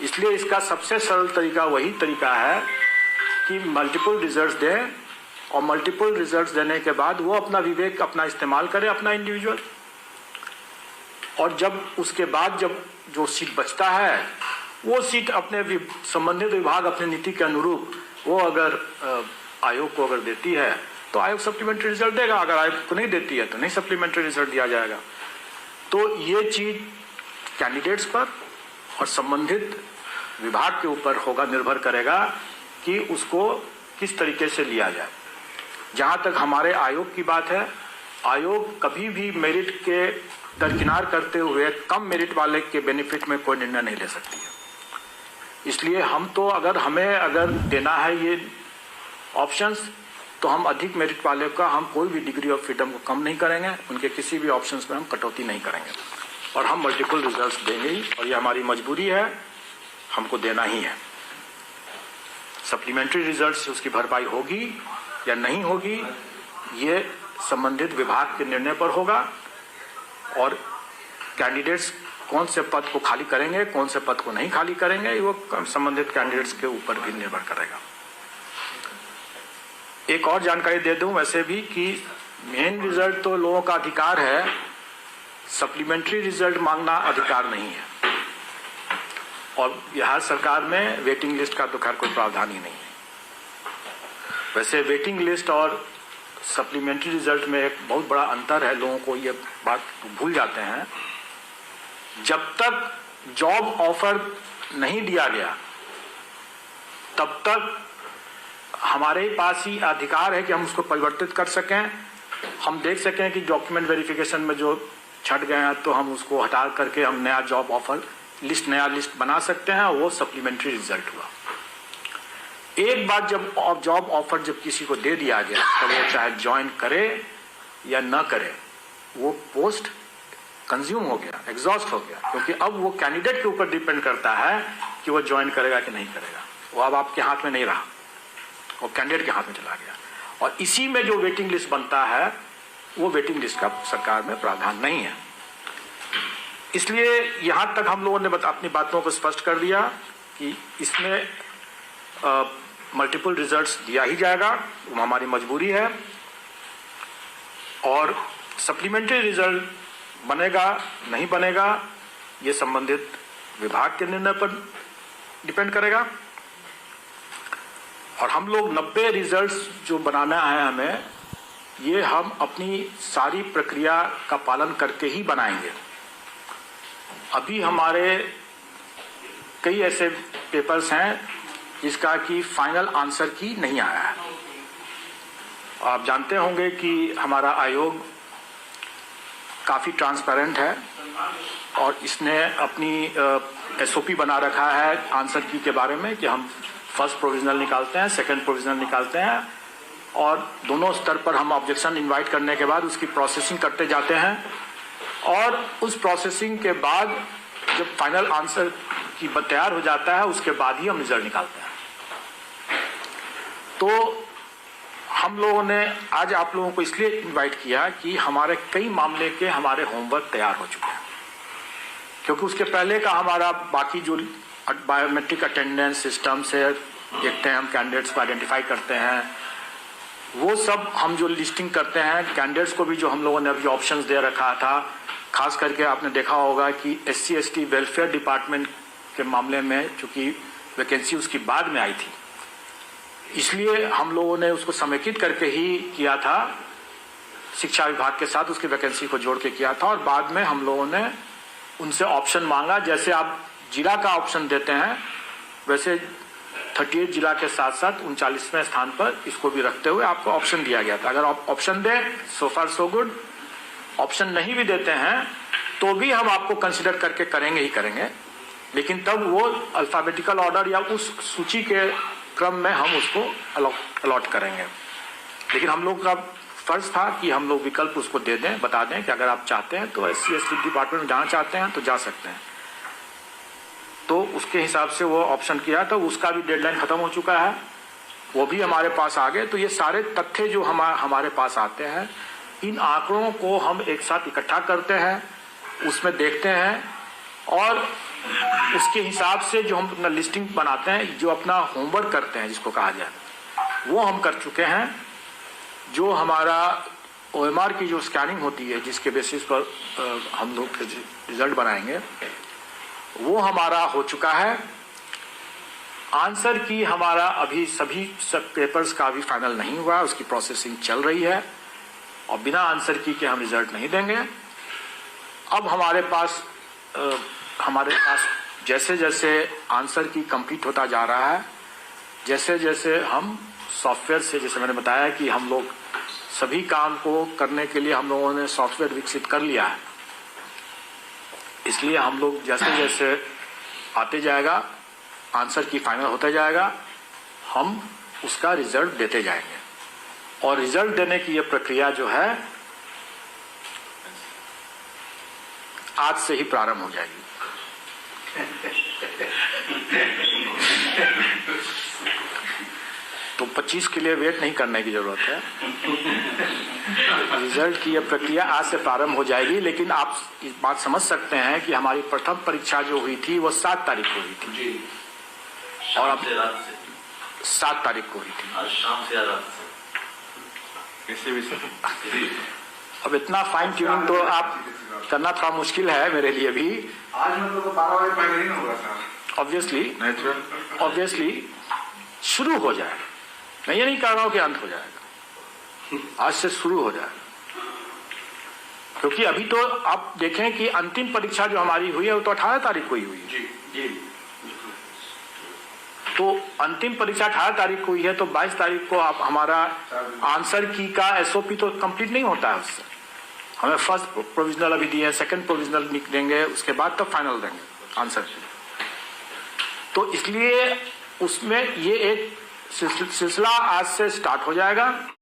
इसलिए इसका सबसे सरल तरीका वही तरीका है कि मल्टीपल रिजल्ट्स दें, और मल्टीपल रिजल्ट्स देने के बाद वो अपना विवेक अपना इस्तेमाल करे, अपना इंडिविजुअल, और जब उसके बाद जब जो सीट बचता है वो सीट अपने संबंधित विभाग अपनी नीति के अनुरूप वो अगर आयोग को अगर देती है तो आयोग सप्लीमेंट्री रिजल्ट देगा, अगर आयोग को नहीं देती है तो नहीं सप्लीमेंट्री रिजल्ट दिया जाएगा। तो ये चीज कैंडिडेट्स पर और संबंधित विभाग के ऊपर होगा, निर्भर करेगा कि उसको किस तरीके से लिया जाए। जहां तक हमारे आयोग की बात है, आयोग कभी भी मेरिट के दरकिनार करते हुए कम मेरिट वाले के बेनिफिट में कोई निर्णय नहीं ले सकती है। इसलिए हम तो अगर देना है ये ऑप्शंस, तो हम अधिक मेरिट वाले का हम कोई भी डिग्री ऑफ फ्रीडम को कम नहीं करेंगे, उनके किसी भी ऑप्शंस में हम कटौती नहीं करेंगे, और हम मल्टीपल रिजल्ट्स देंगे ही, और ये हमारी मजबूरी है, हमको देना ही है। सप्लीमेंट्री रिजल्ट्स से उसकी भरपाई होगी या नहीं होगी ये संबंधित विभाग के निर्णय पर होगा, और कैंडिडेट्स कौन से पद को खाली करेंगे, कौन से पद को नहीं खाली करेंगे, वो संबंधित कैंडिडेट्स के ऊपर भी निर्भर करेगा। एक और जानकारी दे दूं वैसे भी कि मेन रिजल्ट तो लोगों का अधिकार है, सप्लीमेंट्री रिजल्ट मांगना अधिकार नहीं है, और बिहार सरकार में वेटिंग लिस्ट का तो खैर कोई प्रावधान ही नहीं है। वैसे वेटिंग लिस्ट और सप्लीमेंट्री रिजल्ट में एक बहुत बड़ा अंतर है, लोगों को ये बात भूल जाते हैं। जब तक जॉब ऑफर नहीं दिया गया तब तक हमारे पास ही अधिकार है कि हम उसको परिवर्तित कर सकें, हम देख सकें कि डॉक्यूमेंट वेरिफिकेशन में जो छट गए हैं तो हम उसको हटा करके हम नया जॉब ऑफर लिस्ट, नया लिस्ट बना सकते हैं, वो सप्लीमेंट्री रिजल्ट हुआ। एक बार जब जॉब ऑफर जब किसी को दे दिया गया तो वो चाहे ज्वाइन करे या न करे, वो पोस्ट कंज्यूम हो गया, एग्जॉस्ट हो गया, क्योंकि अब वो कैंडिडेट के ऊपर डिपेंड करता है कि वो ज्वाइन करेगा कि नहीं करेगा। वो अब आपके हाथ में नहीं रहा, वो कैंडिडेट के हाथ में चला गया, और इसी में जो वेटिंग लिस्ट बनता है वो वेटिंग लिस्ट का सरकार में प्रावधान नहीं है। इसलिए यहां तक हम लोगों ने अपनी बातों को स्पष्ट कर दिया कि इसमें मल्टीपल रिजल्ट्स दिया ही जाएगा, वो हमारी मजबूरी है, और सप्लीमेंट्री रिजल्ट बनेगा नहीं बनेगा ये संबंधित विभाग के निर्णय पर डिपेंड करेगा। और हम लोग 90 रिजल्ट्स जो बनाना है हमें, ये हम अपनी सारी प्रक्रिया का पालन करके ही बनाएंगे। अभी हमारे कई ऐसे पेपर्स हैं जिसका कि फाइनल आंसर की नहीं आया है। आप जानते होंगे कि हमारा आयोग काफी ट्रांसपेरेंट है, और इसने अपनी एसओपी बना रखा है आंसर की के बारे में कि हम फर्स्ट प्रोविजनल निकालते हैं, सेकंड प्रोविजनल निकालते हैं, और दोनों स्तर पर हम ऑब्जेक्शन इनवाइट करने के बाद उसकी प्रोसेसिंग करते जाते हैं, और उस प्रोसेसिंग के बाद जब फाइनल आंसर की तैयार हो जाता है उसके बाद ही हम रिजल्ट निकालते हैं। तो हम लोगों ने आज आप लोगों को इसलिए इनवाइट किया कि हमारे कई मामले के हमारे होमवर्क तैयार हो चुके हैं, क्योंकि उसके पहले का हमारा बाकी जो बायोमेट्रिक अटेंडेंस सिस्टम से देखते हैं, हम कैंडिडेट्स को आइडेंटिफाई करते हैं, वो सब हम जो लिस्टिंग करते हैं कैंडिडेट्स को भी जो हम लोगों ने अभी ऑप्शंस दे रखा था, खास करके आपने देखा होगा कि SC/ST वेलफेयर डिपार्टमेंट के मामले में चूंकि वैकेंसी उसकी बाद में आई थी, इसलिए हम लोगों ने उसको समेकित करके ही किया था, शिक्षा विभाग के साथ उसकी वैकेंसी को जोड़ के किया था, और बाद में हम लोगों ने उनसे ऑप्शन मांगा। जैसे आप जिला का ऑप्शन देते हैं वैसे 38 जिला के साथ साथ 39वें स्थान पर इसको भी रखते हुए आपको ऑप्शन दिया गया था। अगर आप ऑप्शन दें सो फार सो गुड, ऑप्शन नहीं भी देते हैं तो भी हम आपको कंसिडर करके करेंगे ही करेंगे, लेकिन तब वो अल्फाबेटिकल ऑर्डर या उस सूची के क्रम में हम उसको अलॉट करेंगे। लेकिन हम लोग का फर्ज था कि हम लोग विकल्प उसको दे दें, बता दें कि अगर आप चाहते हैं तो SC/ST डिपार्टमेंट में जाना चाहते हैं तो जा सकते हैं। तो उसके हिसाब से वो ऑप्शन किया, तो उसका भी डेडलाइन खत्म हो चुका है, वो भी हमारे पास आ गए। तो ये सारे तथ्य जो हमारे पास आते हैं, इन आंकड़ों को हम एक साथ इकट्ठा करते हैं, उसमें देखते हैं, और उसके हिसाब से जो हम अपना लिस्टिंग बनाते हैं, जो अपना होमवर्क करते हैं जिसको कहा जाए, वो हम कर चुके हैं। जो हमारा OMR की जो स्कैनिंग होती है, जिसके बेसिस पर हम लोग रिजल्ट बनाएंगे, वो हमारा हो चुका है। आंसर की हमारा अभी सभी सब पेपर्स का अभी फाइनल नहीं हुआ, उसकी प्रोसेसिंग चल रही है और बिना आंसर की के हम रिजल्ट नहीं देंगे। अब हमारे पास जैसे जैसे आंसर की कंप्लीट होता जा रहा है, जैसे जैसे हम सॉफ्टवेयर से, जैसे मैंने बताया कि हम लोग सभी काम को करने के लिए हम लोगों ने सॉफ्टवेयर विकसित कर लिया है, इसलिए हम लोग जैसे जैसे आते जाएगा, आंसर की फाइनल होता जाएगा, हम उसका रिजल्ट देते जाएंगे। और रिजल्ट देने की ये प्रक्रिया जो है आज से ही प्रारंभ हो जाएगी। तो 25 के लिए वेट नहीं करने की जरूरत है। रिजल्ट की यह प्रक्रिया आज से प्रारंभ हो जाएगी। लेकिन आप इस बात समझ सकते हैं कि हमारी प्रथम परीक्षा जो हुई थी वो 7 तारीख को हुई थी जी। और अब रात से 7 तारीख को हुई थी। आज शाम से रात से कैसे भी अब इतना फाइन ट्यूनिंग तो आप करना थोड़ा मुश्किल है मेरे लिए भी। आज मतलब तो 12 बजे पहले नहीं होगा सर। ऑब्वियसली शुरू हो जाए। मैं ये नहीं कह रहा हूं कि अंत हो जाएगा, आज से शुरू हो जाएगा। क्योंकि अभी तो आप देखें कि अंतिम परीक्षा जो हमारी हुई है वो तो 18 तारीख को ही हुई है। जी जी। तो अंतिम परीक्षा 18 तारीख को हुई है, तो 22 तारीख को आप हमारा आंसर की का SOP तो कंप्लीट नहीं होता है। उससे हमें फर्स्ट प्रोविजनल अभी दिए, सेकंड प्रोविजनल देंगे, उसके बाद तब फाइनल देंगे आंसर की। तो इसलिए उसमें ये एक सिलसिला आज से स्टार्ट हो जाएगा।